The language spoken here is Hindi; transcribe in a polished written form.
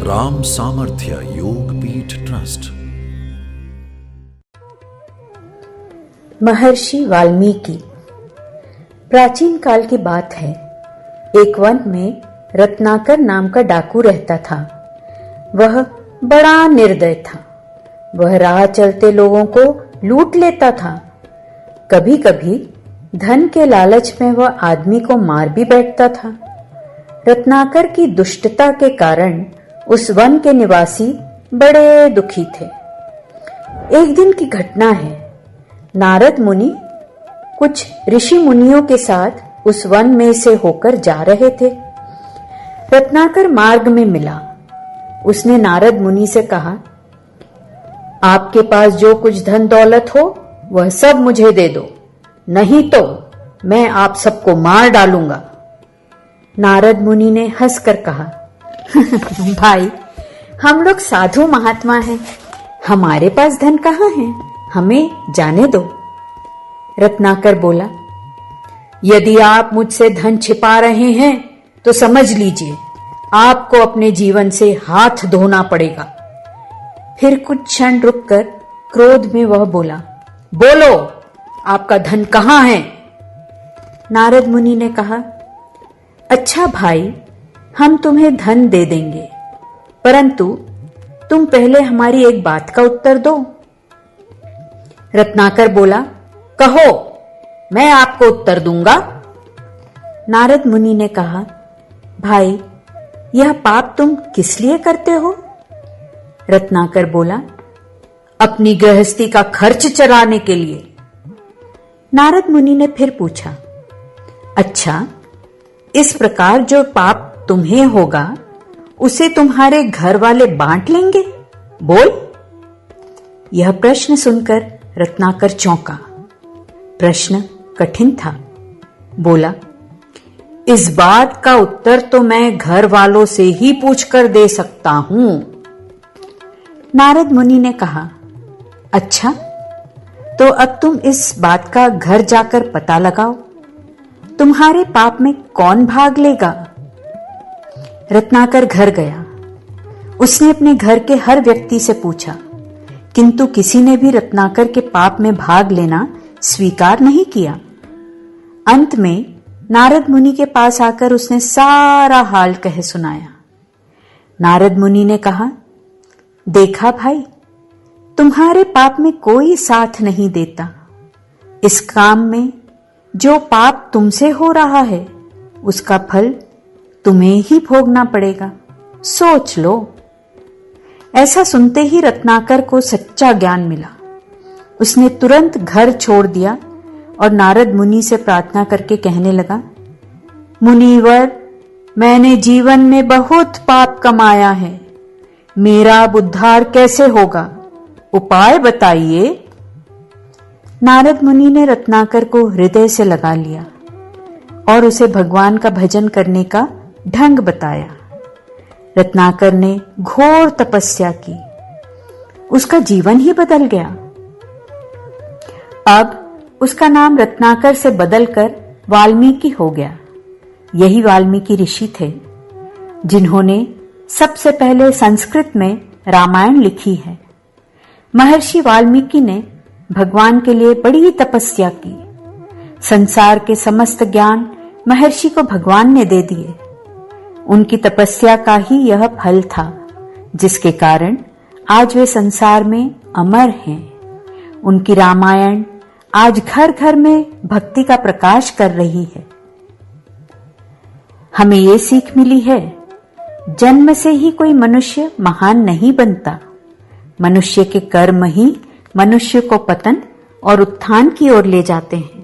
राम सामर्थ्य योग पीठ ट्रस्ट। महर्षि वाल्मीकि। प्राचीन काल की बात है। एक वन में रत्नाकर नाम का डाकू रहता था। वह बड़ा निर्दय था। वह राह चलते लोगों को लूट लेता था। कभी कभी धन के लालच में वह आदमी को मार भी बैठता था। रत्नाकर की दुष्टता के कारण उस वन के निवासी बड़े दुखी थे। एक दिन की घटना है। नारद मुनि कुछ ऋषि मुनियों के साथ उस वन में से होकर जा रहे थे। रत्नाकर मार्ग में मिला। उसने नारद मुनि से कहा, आपके पास जो कुछ धन दौलत हो वह सब मुझे दे दो, नहीं तो मैं आप सबको मार डालूंगा। नारद मुनि ने हंसकर कहा, भाई, हम लोग साधु महात्मा हैं, हमारे पास धन कहाँ है, हमें जाने दो। रत्नाकर बोला, यदि आप मुझसे धन छिपा रहे हैं तो समझ लीजिए आपको अपने जीवन से हाथ धोना पड़ेगा। फिर कुछ क्षण रुककर क्रोध में वह बोला, बोलो, आपका धन कहाँ है? नारद मुनि ने कहा, अच्छा भाई, हम तुम्हें धन दे देंगे, परंतु तुम पहले हमारी एक बात का उत्तर दो। रत्नाकर बोला, कहो, मैं आपको उत्तर दूंगा। नारद मुनि ने कहा, भाई, यह पाप तुम किस लिए करते हो? रत्नाकर बोला, अपनी गृहस्थी का खर्च चलाने के लिए। नारद मुनि ने फिर पूछा, अच्छा, इस प्रकार जो पाप तुम्हें होगा उसे तुम्हारे घर वाले बांट लेंगे? बोल। यह प्रश्न सुनकर रत्नाकर चौंका। प्रश्न कठिन था। बोला, इस बात का उत्तर तो मैं घर वालों से ही पूछकर दे सकता हूं। नारद मुनि ने कहा, अच्छा, तो अब तुम इस बात का घर जाकर पता लगाओ, तुम्हारे पाप में कौन भाग लेगा? रत्नाकर घर गया। उसने अपने घर के हर व्यक्ति से पूछा, किंतु किसी ने भी रत्नाकर के पाप में भाग लेना स्वीकार नहीं किया। अंत में नारद मुनि के पास आकर उसने सारा हाल कह सुनाया। नारद मुनि ने कहा, देखा भाई, तुम्हारे पाप में कोई साथ नहीं देता। इस काम में जो पाप तुमसे हो रहा है उसका फल तुम्हें ही भोगना पड़ेगा, सोच लो। ऐसा सुनते ही रत्नाकर को सच्चा ज्ञान मिला। उसने तुरंत घर छोड़ दिया और नारद मुनि से प्रार्थना करके कहने लगा, मुनिवर, मैंने जीवन में बहुत पाप कमाया है, मेरा उद्धार कैसे होगा? उपाय बताइए। नारद मुनि ने रत्नाकर को हृदय से लगा लिया और उसे भगवान का भजन करने का ढंग बताया। रत्नाकर ने घोर तपस्या की। उसका जीवन ही बदल गया। अब उसका नाम रत्नाकर से बदलकर वाल्मीकि हो गया। यही वाल्मीकि ऋषि थे जिन्होंने सबसे पहले संस्कृत में रामायण लिखी है। महर्षि वाल्मीकि ने भगवान के लिए बड़ी तपस्या की। संसार के समस्त ज्ञान महर्षि को भगवान ने दे दिए। उनकी तपस्या का ही यह फल था, जिसके कारण आज वे संसार में अमर हैं। उनकी रामायण आज घर घर में भक्ति का प्रकाश कर रही है। हमें ये सीख मिली है, जन्म से ही कोई मनुष्य महान नहीं बनता। मनुष्य के कर्म ही मनुष्य को पतन और उत्थान की ओर ले जाते हैं।